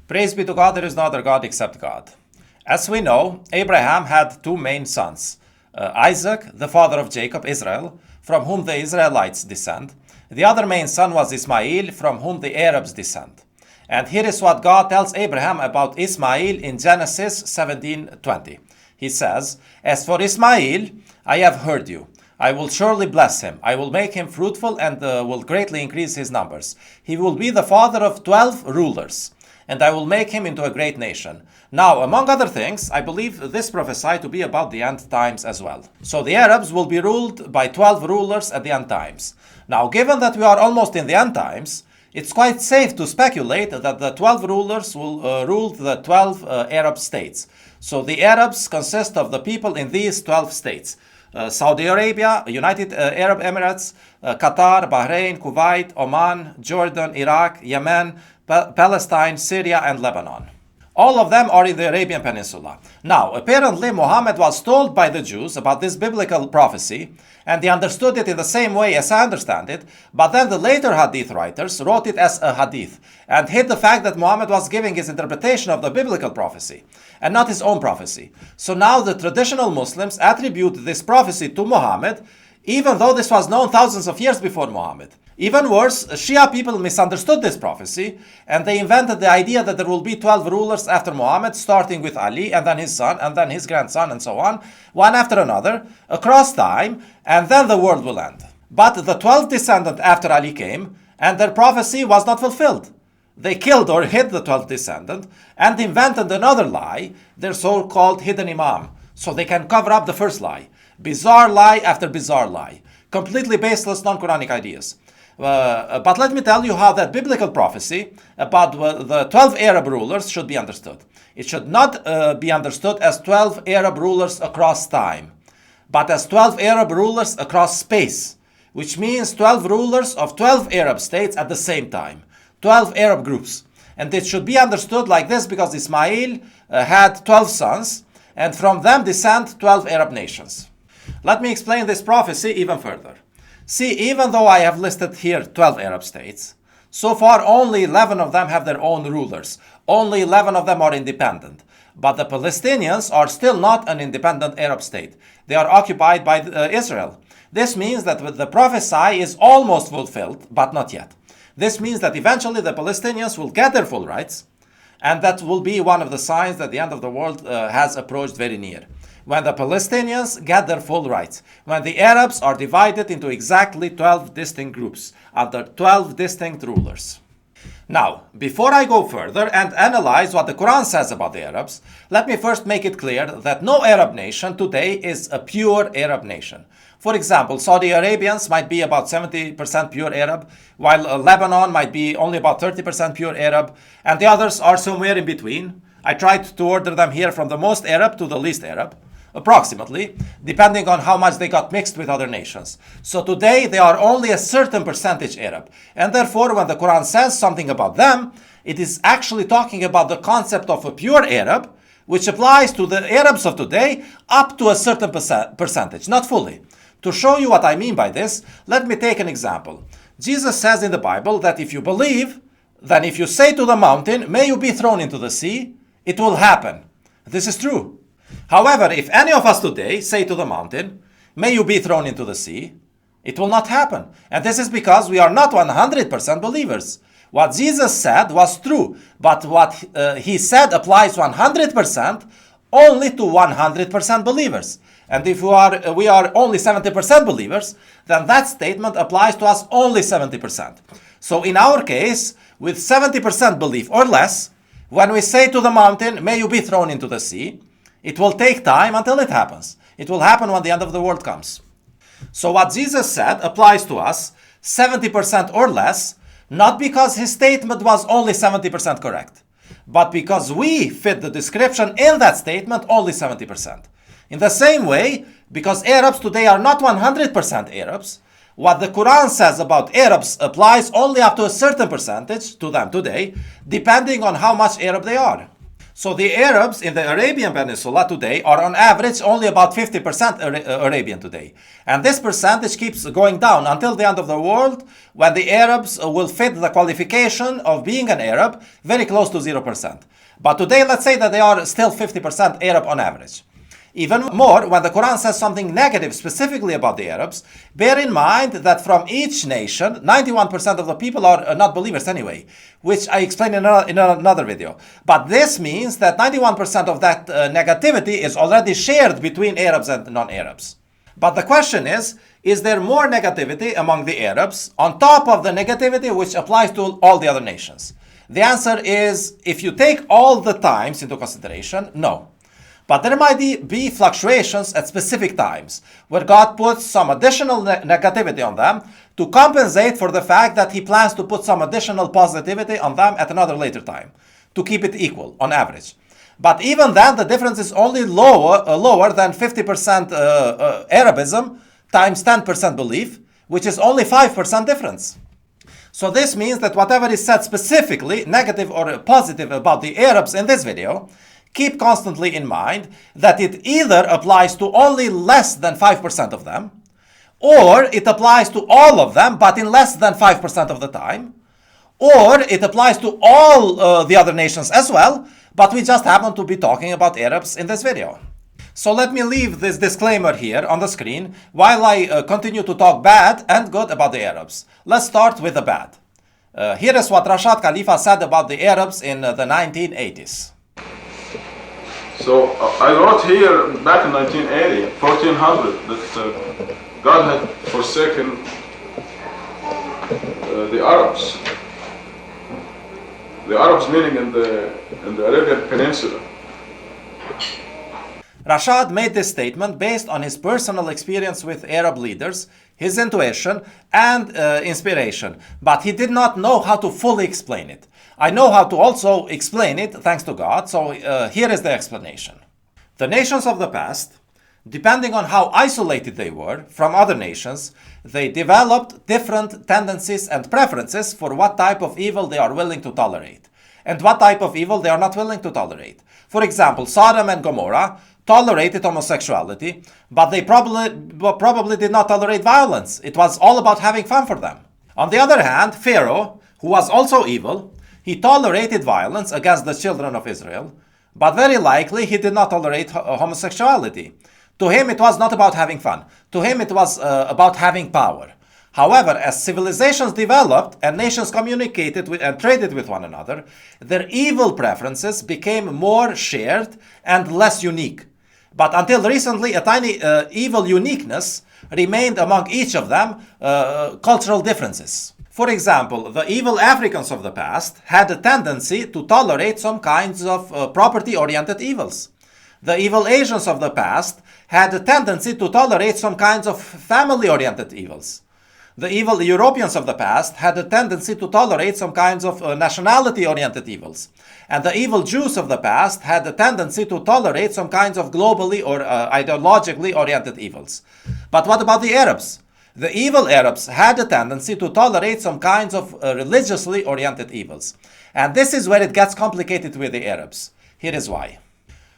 Praise be to God, there is no other God except God. As we know, Abraham had two main sons, Isaac, the father of Jacob, Israel, from whom the Israelites descend. The other main son was Ismail, from whom the Arabs descend. And here is what God tells Abraham about Ismail in Genesis 17:20. He says, "As for Ismail, I have heard you. I will surely bless him. I will make him fruitful and will greatly increase his numbers. He will be the father of 12 rulers. And I will make him into a great nation." Now, among other things, I believe this prophesied to be about the end times as well. So the Arabs will be ruled by 12 rulers at the end times. Now, given that we are almost in the end times, it's quite safe to speculate that the 12 rulers will rule the 12 Arab states. So the Arabs consist of the people in these 12 states. Saudi Arabia, United Arab Emirates, Qatar, Bahrain, Kuwait, Oman, Jordan, Iraq, Yemen, Palestine, Syria, and Lebanon. All of them are in the Arabian Peninsula. Now, apparently Muhammad was told by the Jews about this biblical prophecy, and they understood it in the same way as I understand it, but then the later hadith writers wrote it as a hadith, and hid the fact that Muhammad was giving his interpretation of the biblical prophecy, and not his own prophecy. So now the traditional Muslims attribute this prophecy to Muhammad, even though this was known thousands of years before Muhammad. Even worse, Shia people misunderstood this prophecy, and they invented the idea that there will be 12 rulers after Muhammad, starting with Ali, and then his son, and then his grandson, and so on, one after another, across time, and then the world will end. But the 12th descendant after Ali came, and their prophecy was not fulfilled. They killed or hid the 12th descendant, and invented another lie, their so-called hidden imam, so they can cover up the first lie. Bizarre lie after bizarre lie. Completely baseless, non-Quranic ideas. But let me tell you how that biblical prophecy about the 12 Arab rulers should be understood. It should not be understood as 12 Arab rulers across time, but as 12 Arab rulers across space, which means 12 rulers of 12 Arab states at the same time, 12 Arab groups. And it should be understood like this because Ismail had 12 sons, and from them descend 12 Arab nations. Let me explain this prophecy even further. See, even though I have listed here 12 Arab states, so far only 11 of them have their own rulers. Only 11 of them are independent. But the Palestinians are still not an independent Arab state. They are occupied by Israel. This means that the prophecy is almost fulfilled, but not yet. This means that eventually the Palestinians will get their full rights, and that will be one of the signs that the end of the world has approached very near. When the Palestinians get their full rights, when the Arabs are divided into exactly 12 distinct groups under 12 distinct rulers. Now, before I go further and analyze what the Quran says about the Arabs, let me first make it clear that no Arab nation today is a pure Arab nation. For example, Saudi Arabians might be about 70% pure Arab, while Lebanon might be only about 30% pure Arab, and the others are somewhere in between. I tried to order them here from the most Arab to the least Arab, approximately, depending on how much they got mixed with other nations. So today they are only a certain percentage Arab, and therefore when the Quran says something about them, it is actually talking about the concept of a pure Arab, which applies to the Arabs of today up to a certain percentage, not fully. To show you what I mean by this, let me take an example. Jesus says in the Bible that if you believe, then if you say to the mountain, "May you be thrown into the sea," it will happen. This is true. However, if any of us today say to the mountain, "May you be thrown into the sea," it will not happen. And this is because we are not 100% believers. What Jesus said was true, but what he said applies 100% only to 100% believers. And if we are only 70% believers, then that statement applies to us only 70%. So in our case, with 70% belief or less, when we say to the mountain, "May you be thrown into the sea," it will take time until it happens. It will happen when the end of the world comes. So what Jesus said applies to us 70% or less, not because his statement was only 70% correct, but because we fit the description in that statement only 70%. In the same way, because Arabs today are not 100% Arabs, what the Quran says about Arabs applies only up to a certain percentage to them today, depending on how much Arab they are. So the Arabs in the Arabian Peninsula today are on average only about 50% Arabian today. And this percentage keeps going down until the end of the world, when the Arabs will fit the qualification of being an Arab very close to 0%. But today, let's say that they are still 50% Arab on average. Even more, when the Quran says something negative specifically about the Arabs, bear in mind that from each nation, 91% of the people are not believers anyway, which I explained in another video. But this means that 91% of that negativity is already shared between Arabs and non-Arabs. But the question is there more negativity among the Arabs on top of the negativity which applies to all the other nations? The answer is, if you take all the times into consideration, no. But there might be fluctuations at specific times where God puts some additional negativity on them to compensate for the fact that he plans to put some additional positivity on them at another later time to keep it equal on average. But even then, the difference is only lower than 50% Arabism times 10% belief, which is only 5% difference. So this means that whatever is said specifically, negative or positive about the Arabs in this video, keep constantly in mind that it either applies to only less than 5% of them, or it applies to all of them, but in less than 5% of the time, or it applies to all the other nations as well, but we just happen to be talking about Arabs in this video. So let me leave this disclaimer here on the screen while I continue to talk bad and good about the Arabs. Let's start with the bad. Here is what Rashad Khalifa said about the Arabs in the 1980s. So I wrote here back in 1980, 1400, that God had forsaken the Arabs. The Arabs meaning in the Arabian Peninsula. Rashad made this statement based on his personal experience with Arab leaders, his intuition, and inspiration, but he did not know how to fully explain it. I know how to also explain it, thanks to God, so here is the explanation. The nations of the past, depending on how isolated they were from other nations, they developed different tendencies and preferences for what type of evil they are willing to tolerate, and what type of evil they are not willing to tolerate. For example, Sodom and Gomorrah tolerated homosexuality, but they probably did not tolerate violence. It was all about having fun for them. On the other hand, Pharaoh, who was also evil, he tolerated violence against the children of Israel, but very likely he did not tolerate homosexuality. To him, it was not about having fun. To him, it was about having power. However, as civilizations developed and nations communicated with and traded with one another, their evil preferences became more shared and less unique. But until recently, a tiny evil uniqueness remained among each of them, cultural differences. For example, the evil Africans of the past had a tendency to tolerate some kinds of property-oriented evils. The evil Asians of the past had a tendency to tolerate some kinds of family-oriented evils. The evil Europeans of the past had a tendency to tolerate some kinds of nationality-oriented evils. And the evil Jews of the past had a tendency to tolerate some kinds of globally or ideologically oriented evils. But what about the Arabs? The evil Arabs had a tendency to tolerate some kinds of religiously oriented evils. And this is where it gets complicated with the Arabs. Here is why.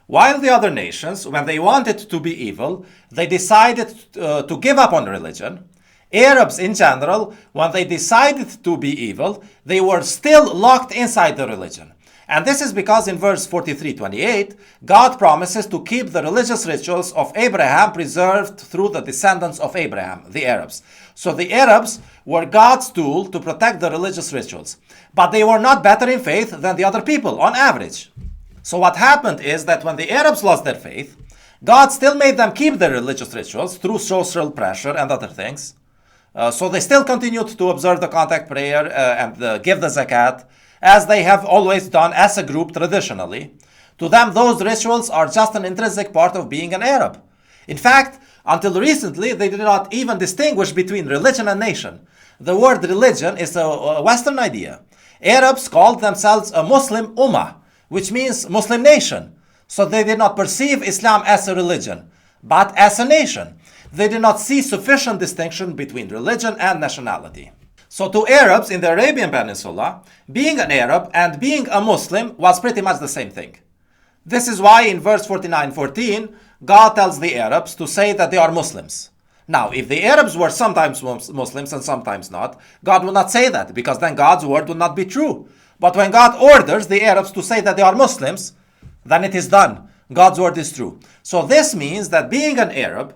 While the other nations, when they wanted to be evil, they decided to give up on religion, Arabs in general, when they decided to be evil, they were still locked inside the religion. And this is because in verse 43:28, God promises to keep the religious rituals of Abraham preserved through the descendants of Abraham, the Arabs. So the Arabs were God's tool to protect the religious rituals. But they were not better in faith than the other people, on average. So what happened is that when the Arabs lost their faith, God still made them keep their religious rituals through social pressure and other things. So they still continued to observe the contact prayer and give the zakat, as they have always done as a group traditionally. To them, those rituals are just an intrinsic part of being an Arab. In fact, until recently, they did not even distinguish between religion and nation. The word religion is a Western idea. Arabs called themselves a Muslim Ummah, which means Muslim nation. So they did not perceive Islam as a religion, but as a nation. They did not see sufficient distinction between religion and nationality. So to Arabs in the Arabian Peninsula, being an Arab and being a Muslim was pretty much the same thing. This is why in verse 49:14, God tells the Arabs to say that they are Muslims. Now, if the Arabs were sometimes Muslims and sometimes not, God will not say that, because then God's word will not be true. But when God orders the Arabs to say that they are Muslims, then it is done. God's word is true. So this means that being an Arab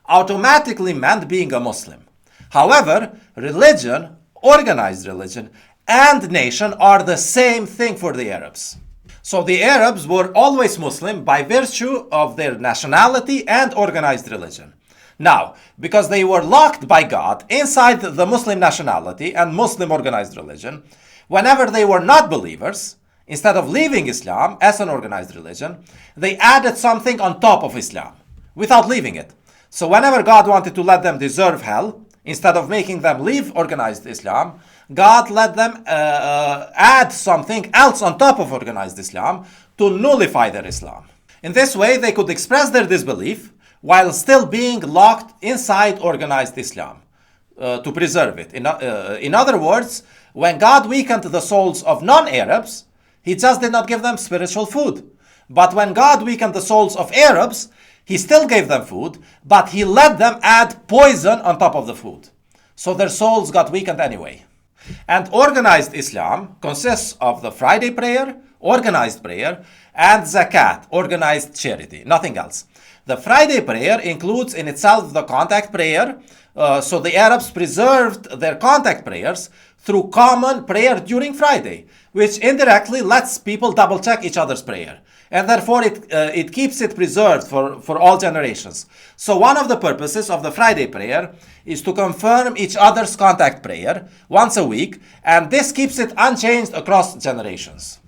automatically meant being a Muslim. However, religion, organized religion, and nation are the same thing for the Arabs. So the Arabs were always Muslim by virtue of their nationality and organized religion. Now, because they were locked by God inside the Muslim nationality and Muslim organized religion, whenever they were not believers, instead of leaving Islam as an organized religion, they added something on top of Islam without leaving it. So whenever God wanted to let them deserve hell, instead of making them leave organized Islam, God let them add something else on top of organized Islam to nullify their Islam. In this way, they could express their disbelief while still being locked inside organized Islam to preserve it. In other words, when God weakened the souls of non-Arabs, He just did not give them spiritual food. But when God weakened the souls of Arabs, He still gave them food, but He let them add poison on top of the food. So their souls got weakened anyway. And organized Islam consists of the Friday prayer, organized prayer, and zakat, organized charity, nothing else. The Friday prayer includes in itself the contact prayer, so the Arabs preserved their contact prayers through common prayer during Friday, which indirectly lets people double check each other's prayer. And therefore it keeps it preserved for all generations. So one of the purposes of the Friday prayer is to confirm each other's contact prayer once a week, and this keeps it unchanged across generations.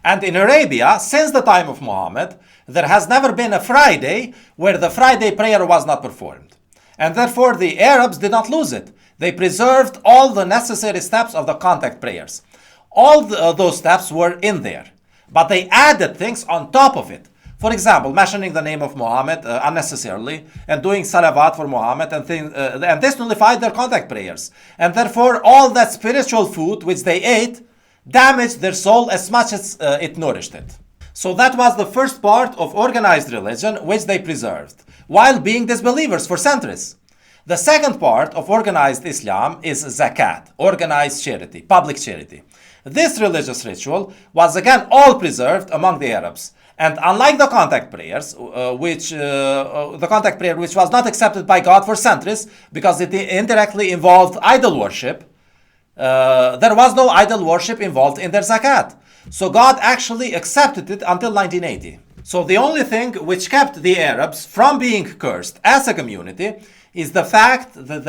And in Arabia, since the time of Muhammad, there has never been a Friday where the Friday prayer was not performed. And therefore the Arabs did not lose it. They preserved all the necessary steps of the contact prayers. All those steps were in there. But they added things on top of it. For example, mentioning the name of Muhammad unnecessarily and doing salawat for Muhammad and this nullified their contact prayers. And therefore, all that spiritual food which they ate damaged their soul as much as it nourished it. So that was the first part of organized religion which they preserved, while being disbelievers for centuries. The second part of organized Islam is zakat, organized charity, public charity. This religious ritual was again all preserved among the Arabs. And unlike the contact prayers, which was not accepted by God for centuries because it indirectly involved idol worship, there was no idol worship involved in their zakat. So God actually accepted it until 1980. So the only thing which kept the Arabs from being cursed as a community is the fact that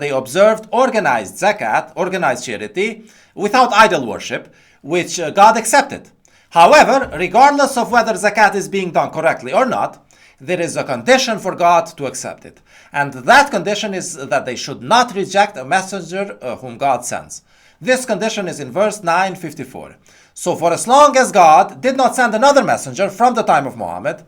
they observed organized zakat, organized charity, without idol worship, which God accepted. However, regardless of whether zakat is being done correctly or not, there is a condition for God to accept it. And that condition is that they should not reject a messenger whom God sends. This condition is in verse 9:54. So for as long as God did not send another messenger from the time of Muhammad,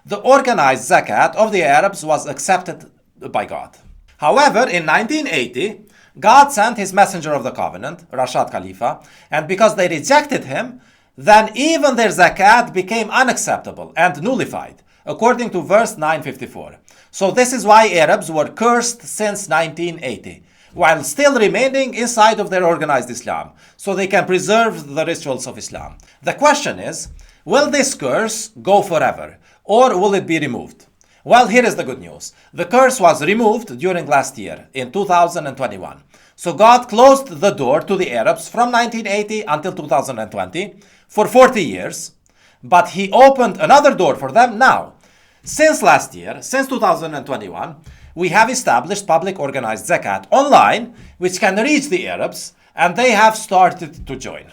the organized zakat of the Arabs was accepted by God. However, in 1980, God sent his messenger of the covenant, Rashad Khalifa, and because they rejected him, then even their zakat became unacceptable and nullified, according to verse 9:54. So this is why Arabs were cursed since 1980, while still remaining inside of their organized Islam, so they can preserve the rituals of Islam. The question is, will this curse go forever, or will it be removed? Well, here is the good news. The curse was removed during last year, in 2021. So God closed the door to the Arabs from 1980 until 2020 for 40 years, but He opened another door for them now. Since last year, since 2021, we have established public organized zakat online, which can reach the Arabs, and they have started to join.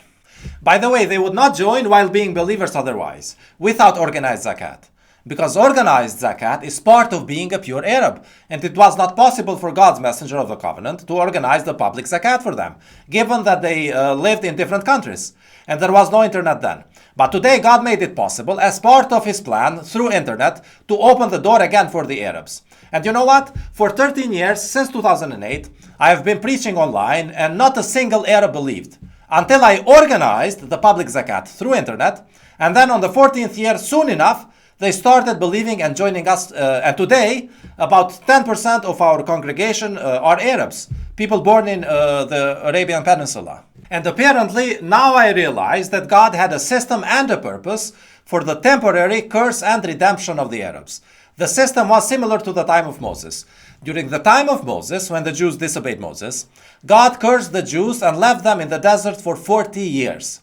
By the way, they would not join while being believers otherwise, without organized zakat. Because organized zakat is part of being a pure Arab, and it was not possible for God's messenger of the covenant to organize the public zakat for them, given that they lived in different countries, and there was no internet then. But today God made it possible as part of His plan through internet to open the door again for the Arabs. And you know what? For 13 years, since 2008, I have been preaching online and not a single Arab believed. until I organized the public zakat through internet. And then on the 14th year, soon enough, they started believing and joining us. And today, about 10% of our congregation are Arabs, people born in the Arabian Peninsula. And apparently, now I realize that God had a system and a purpose for the temporary curse and redemption of the Arabs. The system was similar to the time of Moses. During the time of Moses, when the Jews disobeyed Moses, God cursed the Jews and left them in the desert for 40 years,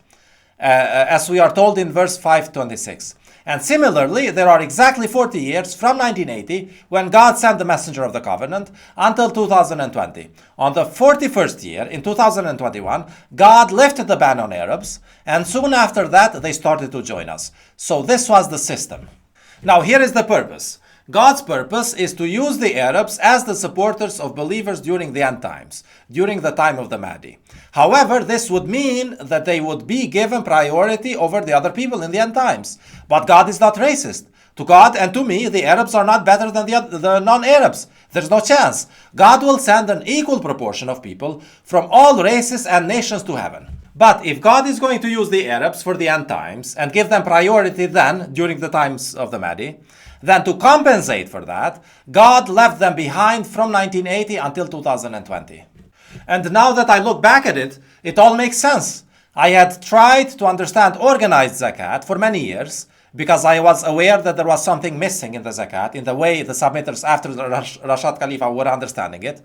as we are told in verse 526. And similarly, there are exactly 40 years from 1980, when God sent the messenger of the covenant, until 2020. On the 41st year, in 2021, God lifted the ban on Arabs, and soon after that, they started to join us. So this was the system. Now, here is the purpose. God's purpose is to use the Arabs as the supporters of believers during the end times, during the time of the Mahdi. However, this would mean that they would be given priority over the other people in the end times. But God is not racist. To God and to me, the Arabs are not better than the non-Arabs. There's no chance. God will send an equal proportion of people from all races and nations to heaven. But if God is going to use the Arabs for the end times and give them priority then, during the times of the Mahdi, then to compensate for that, God left them behind from 1980 until 2020. And now that I look back at it, it all makes sense. I had tried to understand organized zakat for many years because I was aware that there was something missing in the zakat, in the way the submitters after Rashad Khalifa were understanding it.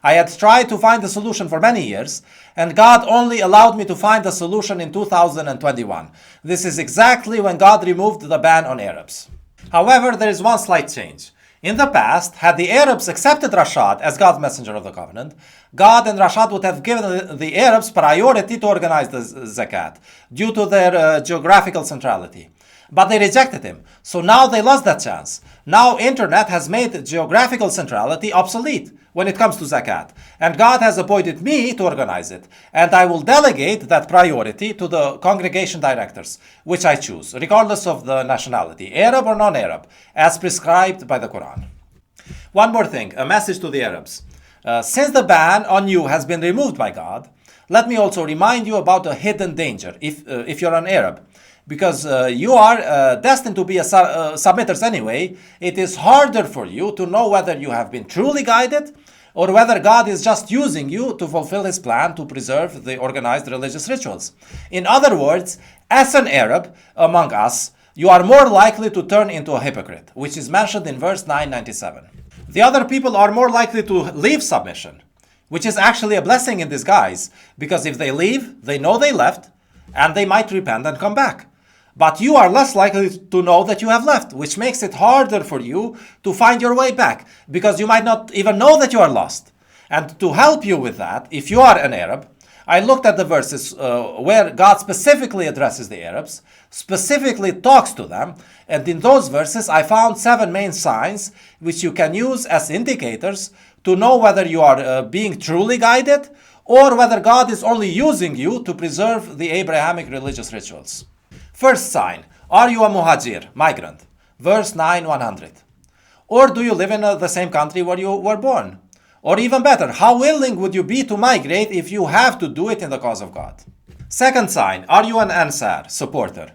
I had tried to find the solution for many years, and God only allowed me to find the solution in 2021. This is exactly when God removed the ban on Arabs. However, there is one slight change. In the past, had the Arabs accepted Rashad as God's messenger of the covenant, God and Rashad would have given the Arabs priority to organize the zakat due to their geographical centrality. But they rejected him, so now they lost that chance. Now internet has made geographical centrality obsolete when it comes to zakat, and God has appointed me to organize it, and I will delegate that priority to the congregation directors, which I choose, regardless of the nationality, Arab or non-Arab, as prescribed by the Quran. One more thing, a message to the Arabs. Since the ban on you has been removed by God, let me also remind you about a hidden danger if you're an Arab. Because you are destined to be submitters anyway, it is harder for you to know whether you have been truly guided or whether God is just using you to fulfill his plan to preserve the organized religious rituals. In other words, as an Arab among us, you are more likely to turn into a hypocrite, which is mentioned in verse 997. The other people are more likely to leave submission, which is actually a blessing in disguise, because if they leave, they know they left, and they might repent and come back. But you are less likely to know that you have left, which makes it harder for you to find your way back, because you might not even know that you are lost. And to help you with that, if you are an Arab, I looked at the verses where God specifically addresses the Arabs, specifically talks to them, and in those verses I found 7 main signs which you can use as indicators to know whether you are being truly guided or whether God is only using you to preserve the Abrahamic religious rituals. First sign, are you a muhajir, migrant? Verse 9:100. Or do you live in the same country where you were born? Or even better, how willing would you be to migrate if you have to do it in the cause of God? Second sign, are you an Ansar, supporter?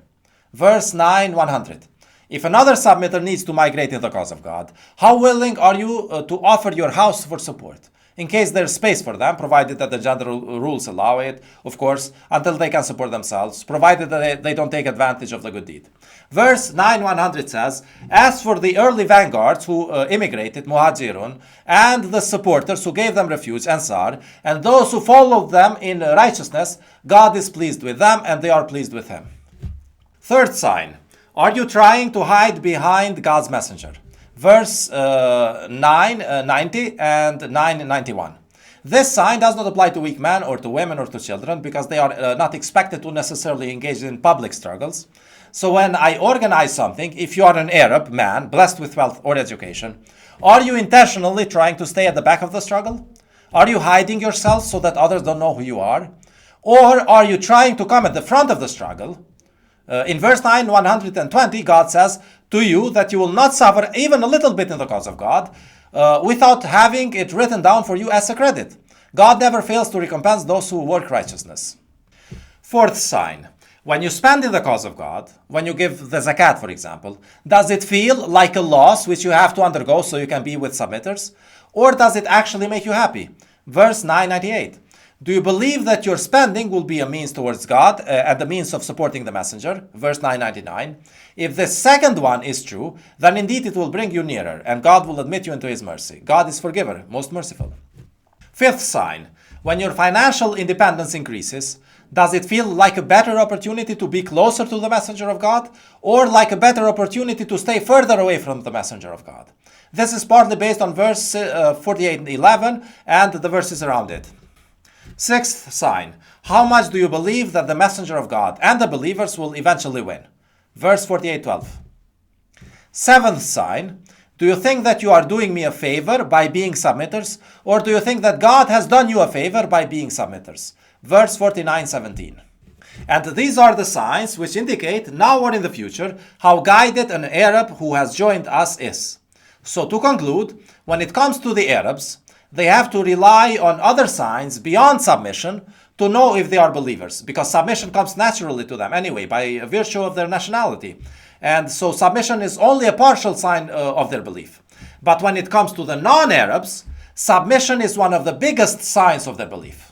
Verse 9:100. If another submitter needs to migrate in the cause of God, how willing are you to offer your house for support? In case there's space for them, provided that the general rules allow it, of course, until they can support themselves, provided that they don't take advantage of the good deed. Verse 9:100 says, as for the early vanguards who immigrated, muhajirun, and the supporters who gave them refuge, ansar, and those who followed them in righteousness, God is pleased with them and they are pleased with him. Third sign, are you trying to hide behind God's messenger? Verse 9:90 and 9:91. This sign does not apply to weak men or to women or to children because they are not expected to necessarily engage in public struggles. So when I organize something, if you are an Arab man blessed with wealth or education, are you intentionally trying to stay at the back of the struggle? Are you hiding yourself so that others don't know who you are? Or are you trying to come at the front of the struggle? In verse 9:120, God says to you that you will not suffer even a little bit in the cause of God without having it written down for you as a credit. God never fails to recompense those who work righteousness. Fourth sign. When you spend in the cause of God, when you give the zakat, for example, does it feel like a loss which you have to undergo so you can be with submitters? Or does it actually make you happy? Verse 998. Do you believe that your spending will be a means towards God and the means of supporting the messenger? Verse 999. If the second one is true, then indeed it will bring you nearer, and God will admit you into his mercy. God is forgiver, most merciful. Fifth sign. When your financial independence increases, does it feel like a better opportunity to be closer to the messenger of God, or like a better opportunity to stay further away from the messenger of God? This is partly based on verse 48:11 and the verses around it. Sixth sign. How much do you believe that the messenger of God and the believers will eventually win? Verse 48:12. Seventh sign. Do you think that you are doing me a favor by being submitters, or do you think that God has done you a favor by being submitters? Verse 49:17. And these are the signs which indicate now or in the future how guided an Arab who has joined us is. So to conclude, when it comes to the Arabs, they have to rely on other signs beyond submission to know if they are believers, because submission comes naturally to them anyway by virtue of their nationality. And so submission is only a partial sign of their belief. But when it comes to the non-Arabs, submission is one of the biggest signs of their belief.